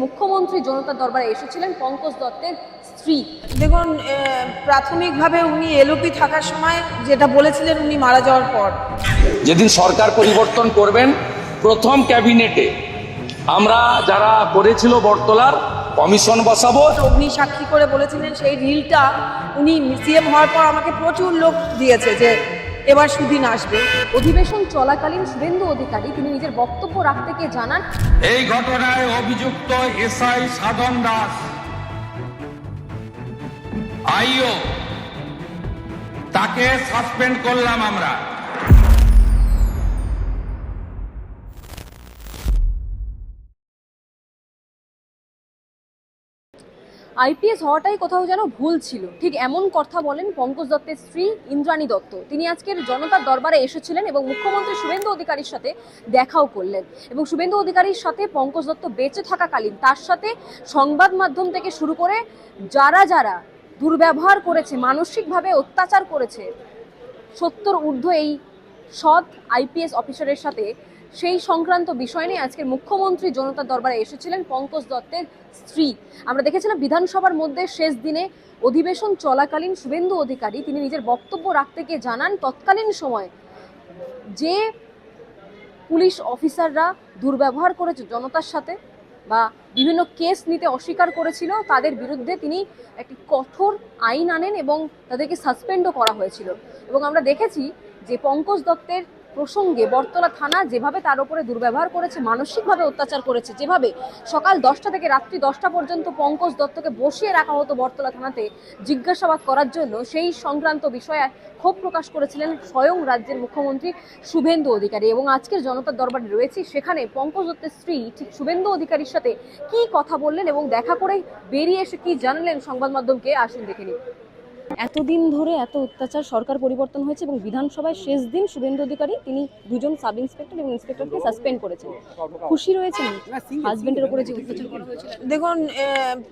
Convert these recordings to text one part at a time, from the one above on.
মুখ্যমন্ত্রী জনতার দরবারে এসেছিলেন পঙ্কজ দত্তের স্ত্রী। দেখুন, প্রাথমিকভাবে উনি এলওপি থাকার সময় যেটা বলেছিলেন উনি মারা যাওয়ার পর, যেদিন সরকার পরিবর্তন করবেন প্রথম ক্যাবিনেটে আমরা যারা করেছিল বটতলার কমিশন বসাবো। অগ্নি সাক্ষী করে বলেছিলেন, সেই রিলটা উনি সিএম হওয়ার পর আমাকে প্রচুর লোক দিয়েছে যে এবার সুদিন আসবে। অধিবেশন চলাকালীন শুভেন্দু অধিকারী তিনি নিজের বক্তব্য রাখতে গিয়ে জানান, এই ঘটনায় অভিযুক্ত এসআই সাধন দাস আইও তাকে সাসপেন্ড করলাম আমরা। আইপিএস হওয়াটাই কোথাও যেন ভুল ছিল, ঠিক এমন কথা বলেন পঙ্কজ দত্তের স্ত্রী ইন্দ্রাণী দত্ত। তিনি আজকের জনতার দরবারে এসেছিলেন এবং মুখ্যমন্ত্রী শুভেন্দু অধিকারীর সাথে দেখাও করলেন এবং শুভেন্দু অধিকারীর সাথে পঙ্কজ দত্ত বেঁচে থাকাকালীন তার সাথে সংবাদ মাধ্যম থেকে শুরু করে যারা যারা দুর্ব্যবহার করেছে, মানসিকভাবে অত্যাচার করেছে 70 ঊর্ধ্ব এই সৎ আইপিএস অফিসারের সাথে, সেই সংক্রান্ত বিষয় নিয়ে আজকের মুখ্যমন্ত্রী জনতার দরবারে এসেছিলেন পঙ্কজ দত্তের স্ত্রী। আমরা দেখেছিলাম বিধানসভার মধ্যে শেষ দিনে অধিবেশন চলাকালীন শুভেন্দু অধিকারী তিনি নিজের বক্তব্য রাখতে গিয়ে জানান, তৎকালীন সময় যে পুলিশ অফিসাররা দুর্ব্যবহার করেছে জনতার সাথে বা বিভিন্ন কেস নিতে অস্বীকার করেছিল, তাদের বিরুদ্ধে তিনি একটি কঠোর আইন আনেন এবং তাদেরকে সাসপেন্ডও করা হয়েছিল। এবং আমরা দেখেছি যে পঙ্কজ দত্তের প্রসঙ্গে বটতলা থানা যেভাবে তার উপরে দুর্ব্যবহার করেছে, মানসিকভাবে অত্যাচার করেছে, যেভাবে সকাল 10টা থেকে রাত্রি 10টা পর্যন্ত পঙ্কজ দত্তকে বসিয়ে রাখা হতো বটতলা থানাতে জিজ্ঞাসাবাদ করার জন্য, সেই সংক্রান্ত বিষয়ে ক্ষোভ প্রকাশ করেছিলেন স্বয়ং রাজ্যের মুখ্যমন্ত্রী শুভেন্দু অধিকারী। এবং আজকের জনতার দরবারে রয়েছি, সেখানে পঙ্কজ দত্তের স্ত্রী ঠিক শুভেন্দু অধিকারীর সাথে কি কথা বললেন এবং দেখা করে বেরিয়ে এসে কি জানালেন সংবাদ মাধ্যমকে, আসুন দেখে নিন। এতদিন ধরে এত অত্যাচার, সরকার পরিবর্তন হয়েছে এবং বিধানসভায় শেষ দিন শুভেন্দু অধিকারী তিনি দুজন সাব ইন্সপেক্টর এবং ইন্সপেক্টরকে সাসপেন্ড করেছেন। খুশি রয়েছেন হাজবেন্ডের উপরে যে অত্যাচার করা হয়েছিল? দেখুন,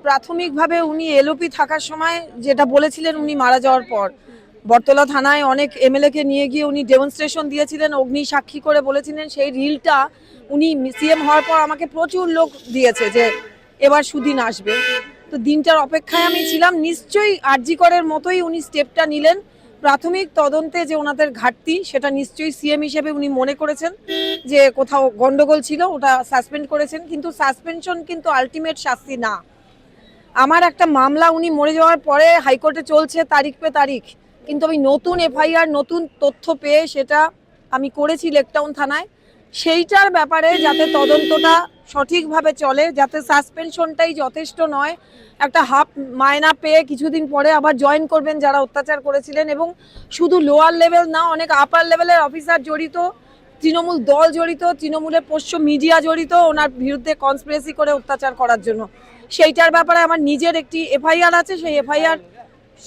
প্রাথমিকভাবে উনি এলওপি থাকার সময় যেটা বলেছিলেন উনি মারা যাওয়ার পর, বটতলা থানায় অনেক এমএলএ কে নিয়ে গিয়ে উনি ডেমনস্ট্রেশন দিয়েছিলেন, অগ্নি সাক্ষী করে বলেছিলেন, সেই রিলটা উনি সিএম হওয়ার পর আমাকে প্রচুর লোক দিয়েছে যে এবার সুদিন আসবে। তো দিনটার অপেক্ষায় আমি ছিলাম। নিশ্চয়ই আরজি করের মতোই উনি স্টেপটা নিলেন। প্রাথমিক তদন্তে যে ওনাদের ঘাটতি, সেটা নিশ্চয়ই সিএম হিসেবে উনি মনে করেছেন যে কোথাও গন্ডগোল ছিল, ওটা সাসপেন্ড করেছেন। কিন্তু সাসপেনশন কিন্তু আলটিমেট শাস্তি না। আমার একটা মামলা উনি মরে যাওয়ার পরে হাইকোর্টে চলছে, তারিখ পে তারিখ, কিন্তু আমি নতুন এফআইআর নতুন তথ্য পেয়ে সেটা আমি করেছি লেকটাউন থানায়। সেইটার ব্যাপারে যাতে তদন্তটা সঠিকভাবে চলে, যাতে সাসপেনশনটাই যথেষ্ট নয়, একটা হাফ মায়না পেয়ে কিছুদিন পরে আবার জয়েন করবেন যারা অত্যাচার করেছিলেন। এবং শুধু লোয়ার লেভেল না, অনেক আপার লেভেলের অফিসার জড়িত, তৃণমূল দল জড়িত, তৃণমূলের পোষ্য মিডিয়া জড়িত ওনার বিরুদ্ধে কনস্পিরেসি করে অত্যাচার করার জন্য। সেইটার ব্যাপারে আমার নিজের একটি এফআইআর আছে, সেই এফআইআর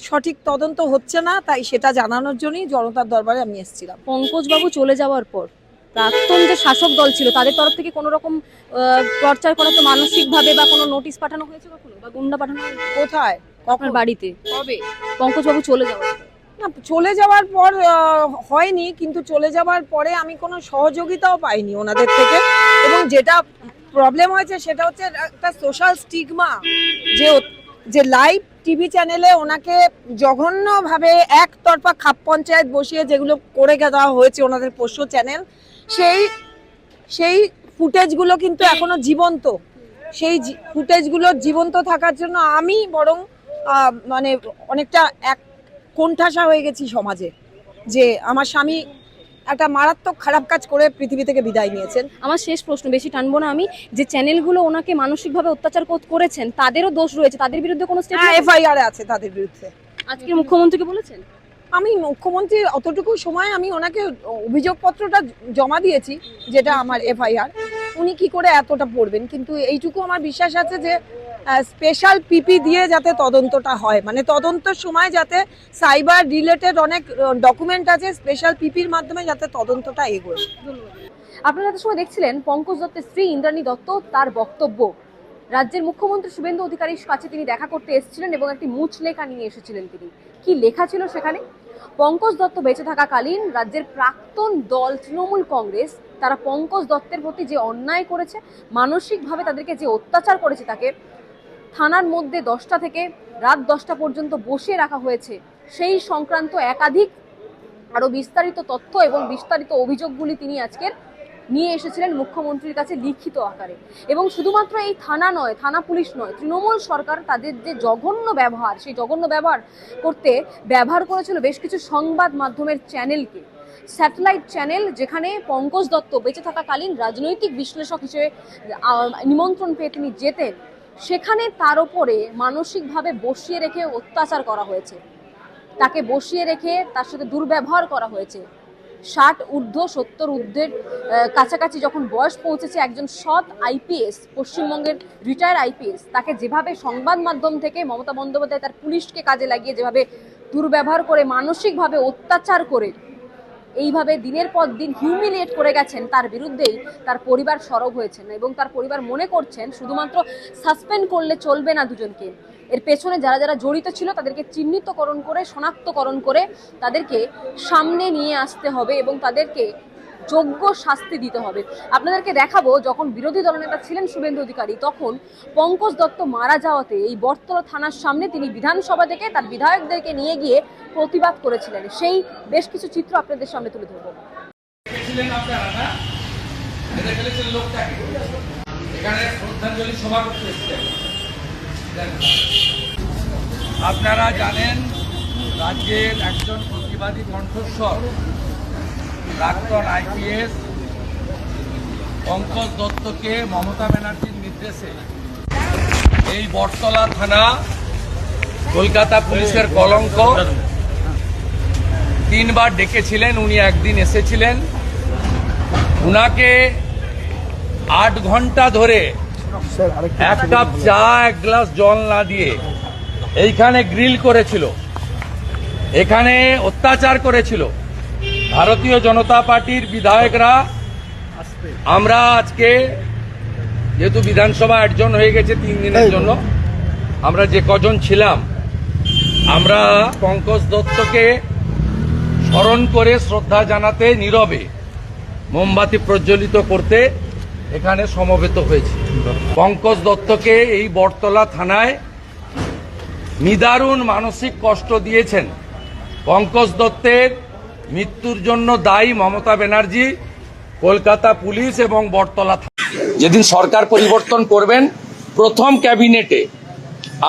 সঠিক তদন্ত হচ্ছে না, তাই সেটা জানানোর জন্যই জনতার দরবারে আমি এসেছিলাম। পঙ্কজ বাবু চলে যাওয়ার পর প্রাক্তন যে শাসক দল ছিল তাদের তরফ থেকে কোনো রকম টর্চার করা তো মানসিকভাবে বা কোনো নোটিশ পাঠানো হয়েছে কখনো, বা গুন্ডা পাঠানো হয়েছে কোথায়, আপনার বাড়িতে? কবে? পঙ্কজ বাবু চলে যাওয়ার পর? না, চলে যাওয়ার পর হয়নি, কিন্তু চলে যাওয়ার পরে আমি কোনো সহযোগিতাও পাইনি ওনাদের থেকে। এবং যেটা প্রবলেম হয়েছে সেটা হচ্ছে একটা সোশ্যাল স্টিগমা, যে লাইভ টিভি চ্যানেলে ওনাকে জঘন্যভাবে একতরফা খাপ পঞ্চায়েত বসিয়ে যেগুলো করে দেওয়া হয়েছে ওনাদের পোষ্য চ্যানেল, সেই ফুটেজগুলো কিন্তু এখনো জীবন্ত। সেই ফুটেজগুলো জীবন্ত থাকার জন্য আমি বরং মানে অনেকটা এক কোণঠাসা হয়ে গেছি সমাজে, যে আমার স্বামী একটা মারাত্মক খারাপ কাজ করে পৃথিবী থেকে বিদায় নিয়েছেন। আমার শেষ প্রশ্ন, বেশি টানবো না আমি, যে চ্যানেলগুলো ওনাকে মানসিকভাবে অত্যাচার করেছেন তাদেরও দোষ রয়েছে, তাদের বিরুদ্ধে কোনো স্টেপ? এফআইআর আছে তাদের বিরুদ্ধে। আজকে মুখ্যমন্ত্রীকে বলেছেন? আমি মুখ্যমন্ত্রীর অতটুকু সময় আমি ওনাকে অভিযোগপত্রটা জমা দিয়েছি, যেটা আমার এফআইআর। উনি কি করে এতটা পড়বেন, কিন্তু এইটুকু আমার বিশ্বাস আছে যে স্পেশাল পিপি দিয়ে যাতে তদন্তটা হয়, মানে তদন্তের সময় যাতে সাইবার রিলেটেড অনেক ডকুমেন্ট আছে, স্পেশাল পিপির মাধ্যমে যাতে তদন্তটা এগোয়। আপনারা এত সময় দেখছিলেন পঙ্কজ দত্তের স্ত্রী ইন্দ্রাণী দত্ত, তার বক্তব্য। রাজ্যের মুখ্যমন্ত্রী শুভেন্দু অধিকারীর কাছে তিনি দেখা করতে এসেছিলেন এবং একটি মুচ লেখা নিয়ে এসেছিলেন। তিনি কি লেখা ছিল সেখানে? পঙ্কজ দত্ত বেঁচে থাকাকালীন রাজ্যের প্রাক্তন দল তৃণমূল কংগ্রেস তারা পঙ্কজ দত্তের প্রতি যে অন্যায় করেছে, মানসিকভাবে তাদেরকে যে অত্যাচার করেছে, তাকে থানার মধ্যে 10টা থেকে রাত 10টা পর্যন্ত বসিয়ে রাখা হয়েছে, সেই সংক্রান্ত একাধিক আরো বিস্তারিত তথ্য এবং বিস্তারিত অভিযোগগুলি তিনি আজকের নিয়ে এসেছিলেন মুখ্যমন্ত্রীর কাছে লিখিত আকারে। এবং শুধুমাত্র এই থানা নয়, থানা পুলিশ নয়, তৃণমূল সরকার তাদের যে জঘন্য ব্যবহার, সেই জঘন্য ব্যবহার করতে ব্যবহার করেছিল বেশ কিছু সংবাদ মাধ্যমের চ্যানেলকে, স্যাটেলাইট চ্যানেল, যেখানে পঙ্কজ দত্ত বেঁচে থাকাকালীন রাজনৈতিক বিশ্লেষক হিসেবে নিমন্ত্রণ পেয়ে তিনি যেতেন, সেখানে তার উপরে মানসিকভাবে বসিয়ে রেখে অত্যাচার করা হয়েছে, তাকে বসিয়ে রেখে তার সাথে দুর্ব্যবহার করা হয়েছে। 60 ঊর্ধ্ব 70 ঊর্ধ্বের কাছাকাছি যখন বয়স পৌঁছেছে একজন সৎ আইপিএস, পশ্চিমবঙ্গের রিটায়ার আইপিএস, তাকে যেভাবে সংবাদ মাধ্যম থেকে মমতা বন্দ্যোপাধ্যায় তার পুলিশকে কাজে লাগিয়ে যেভাবে দুর্ব্যবহার করে, মানসিকভাবে অত্যাচার করে, এইভাবে দিনের পর দিন হিউমিলিয়েট করে গেছেন, তার বিরুদ্ধেই তার পরিবার সরব হয়েছেন এবং তার পরিবার মনে করছেন শুধুমাত্র সাসপেন্ড করলে চলবে না দুজনকে, এর পেছনে যারা যারা জড়িত ছিল তাদেরকে চিহ্নিতকরণ করে, শনাক্তকরণ করে তাদেরকে সামনে নিয়ে আসতে হবে এবং তাদেরকে যোগ্য শাস্তি দিতে হবে। আপনাদেরকে দেখাবো, যখন বিরোধী দলনেতা ছিলেন শুভেন্দু অধিকারী, তখন পঙ্কজ দত্ত মারা যাওয়াতে এই বটতলা থানার সামনে তিনি বিধানসভা থেকে তার বিধায়কদেরকে নিয়ে গিয়ে প্রতিবাদ করেছিলেন। সেই বেশ কিছু চিত্র আপনাদের সামনে তুলে ধরবো। আপনারা জানেন, রাজ্যের একজন প্রতিবাদী কণ্ঠস্বর প্রাক্তন আইপিএস পঙ্কজ দত্তকে মমতা ব্যানার্জির নির্দেশে এই বটতলা থানা কলকাতা পুলিশের কলঙ্ক 3 বার ডেকেছিলেন। উনি একদিন এসেছিলেন। উনাকে 8 ঘন্টা ধরে 1 কাপ চা 1 গ্লাস জল না দিয়ে এইখানে গ্রিল করেছিল, এখানে অত্যাচার করেছিল। ভারতীয় জনতা পার্টির বিধায়করা, আমরা আজকে যেহেতু বিধানসভা অ্যাডজন হয়ে গেছে 3 দিনের জন্য, আমরা যে কজন ছিলাম, আমরা পঙ্কজ দত্তকে স্মরণ করে শ্রদ্ধা জানাতে নীরবে মোমবাতি প্রজ্বলিত করতে এখানে সমবেত হয়েছি। পঙ্কজ দত্তকে এই বটতলা থানায় নিদারুণ মানসিক কষ্ট দিয়েছেন। পঙ্কজ দত্তের মৃত্যুর জন্য দায়ী মমতা ব্যানার্জি, কলকাতা পুলিশ এবং বটতলা থানা। যেদিন সরকার পরিবর্তন করবেন, প্রথম ক্যাবিনেটে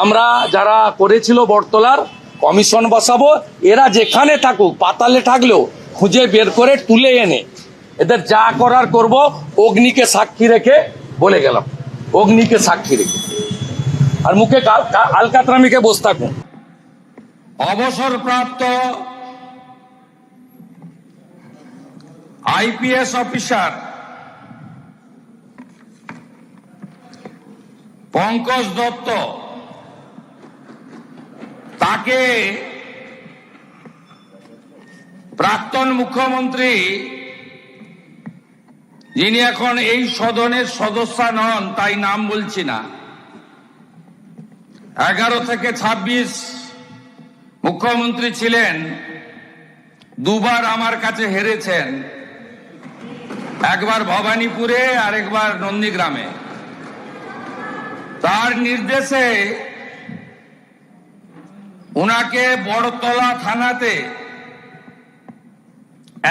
আমরা যারা করেছিল বটতলার কমিশন বসাবো। এরা যেখানে থাকুক, পাতালে থাকলেও খুঁজে বের করে তুলে এনে এদের যা করার করব। অগ্নিকে সাক্ষী রেখে বলে গেলাম, অগ্নিকে সাক্ষী রেখে, আর মুখে আলকাতরামিকে বসে থাকুন। অবসরপ্রাপ্ত আইপিএস অফিসার পঙ্কজ দত্ত, তাকে প্রাক্তন মুখ্যমন্ত্রী, যিনি এখন এই সদনের সদস্য নন তাই নাম বলছি না, 11 থেকে 26 মুখ্যমন্ত্রী ছিলেন, 2 বার আমার কাছে হেরেছেন, একবার ভবানীপুরে আর একবার নন্দীগ্রামে। তার নির্দেশে উনাকে বড়তলা থানাতে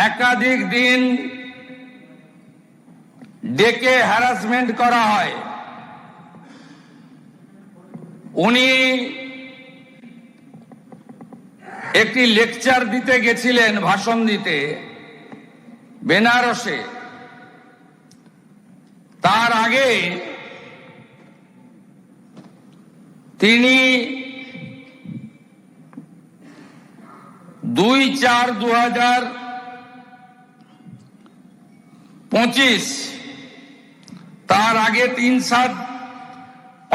একাধিক দিন ডেকে হ্যারাসমেন্ট করা হয়। উনি একটি লেকচার দিতে গেছিলেন, ভাষণ দিতে বেনারসে। তার আগে তিনি 2/4/2025, তার আগে 3/7,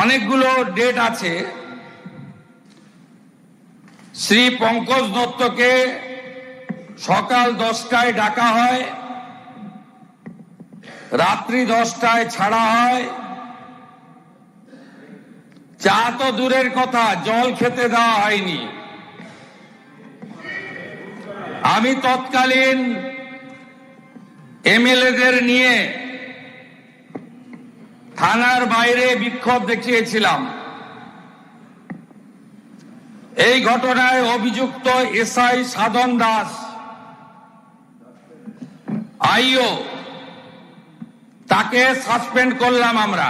অনেকগুলো ডেট আছে, শ্রী পঙ্কজ দত্তকে সকাল 10টায় ডাকা হয়, রাত্রি 10টায় ছাড়া হয়। চা তো দূরের কথা, জল খেতে দেওয়া হয়নি। আমি তৎকালীন এমএলএদের নিয়ে থানার বাইরে বিক্ষোভ দেখিয়েছিলাম। এই ঘটনায় অভিযুক্ত এসআই সাধন দাস, আইও, তাকে সাসপেন্ড করলাম আমরা।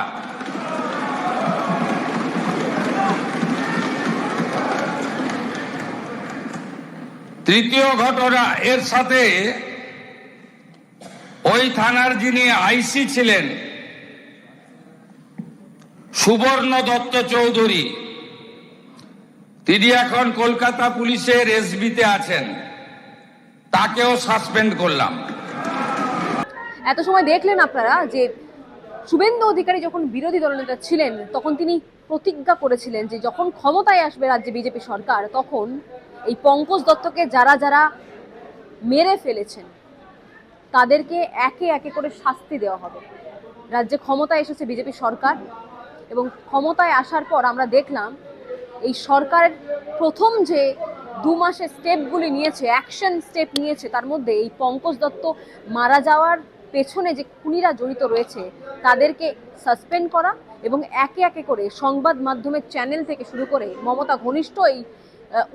তৃতীয় ঘটনা, এর সাথে ওই থানার যিনি আইসি ছিলেন সুবর্ণ দত্ত চৌধুরী, তিনি এখন কলকাতা পুলিশের এসবিতে আছেন, তাকেও সাসপেন্ড করলাম। এত সময় দেখলেন আপনারা যে শুভেন্দু অধিকারী যখন বিরোধী দলনেতা ছিলেন তখন তিনি প্রতিজ্ঞা করেছিলেন যে যখন ক্ষমতায় আসবে রাজ্যে বিজেপি সরকার তখন এই পঙ্কজ দত্তকে যারা যারা মেরে ফেলেছেন তাদেরকে একে একে করে শাস্তি দেওয়া হবে। রাজ্যে ক্ষমতায় এসেছে বিজেপি সরকার এবং ক্ষমতায় আসার পর আমরা দেখলাম এই সরকারের প্রথম যে 2 মাসের স্টেপগুলি নিয়েছে, অ্যাকশন স্টেপ নিয়েছে, তার মধ্যে এই পঙ্কজ দত্ত মারা যাওয়ার পেছনে যে খুনিরা জড়িত রয়েছে তাদেরকে সাসপেন্ড করা এবং একে একে করে সংবাদ মাধ্যমের চ্যানেল থেকে শুরু করে মমতা ঘনিষ্ঠ এই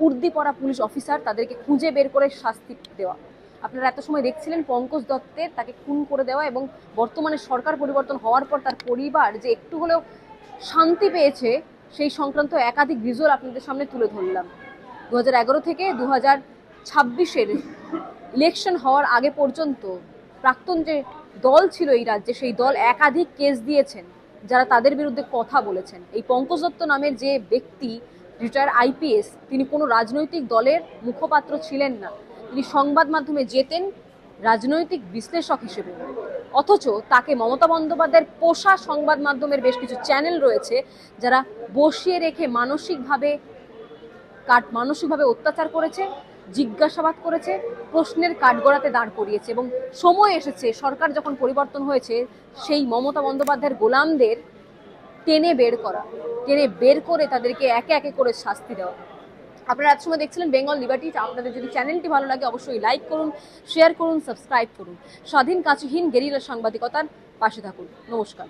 উর্দি পরা পুলিশ অফিসার তাদেরকে খুঁজে বের করে শাস্তি দেওয়া। আপনারা এত সময় দেখছিলেন পঙ্কজ দত্তের তাকে খুন করে দেওয়া এবং বর্তমানে সরকার পরিবর্তন হওয়ার পর তার পরিবার যে একটু হলেও শান্তি পেয়েছে সেই সংক্রান্ত একাধিক ভিজুয়াল আপনাদের সামনে তুলে ধরলাম। 2011 থেকে 2026-এর ইলেকশন হওয়ার আগে পর্যন্ত প্রাক্তন যে দল ছিল এই রাজ্যে সেই দল একাধিক কেস দিয়েছেন যারা তাদের বিরুদ্ধে কথা বলেছেন। এই পঙ্কজ দত্ত নামের যে ব্যক্তি রিটায়ার আইপিএস, তিনি কোনো রাজনৈতিক দলের মুখপাত্র ছিলেন না, তিনি সংবাদ মাধ্যমে যেতেন রাজনৈতিক বিশ্লেষক হিসেবে। অথচ তাকে মমতা বন্দ্যোপাধ্যায়ের পোষা সংবাদ মাধ্যমের বেশ কিছু চ্যানেল রয়েছে যারা বসিয়ে রেখে মানসিকভাবে অত্যাচার করেছে, জিজ্ঞাসাবাদ করেছে, প্রশ্নের কাঠগড়াতে দাঁড় করিয়েছে। এবং সময় এসেছে, সরকার যখন পরিবর্তন হয়েছে, সেই মমতা বন্দ্যোপাধ্যায়ের গোলামদের টেনে বের করে তাদেরকে একে একে করে শাস্তি দেওয়া। আপনারা এত সময় দেখছিলেন বেঙ্গল লিবার্টি। আপনাদের যদি চ্যানেলটি ভালো লাগে অবশ্যই লাইক করুন, শেয়ার করুন, সাবস্ক্রাইব করুন। স্বাধীন কাঁচিহীন গেরিলা সাংবাদিকতার পাশে থাকুন। নমস্কার।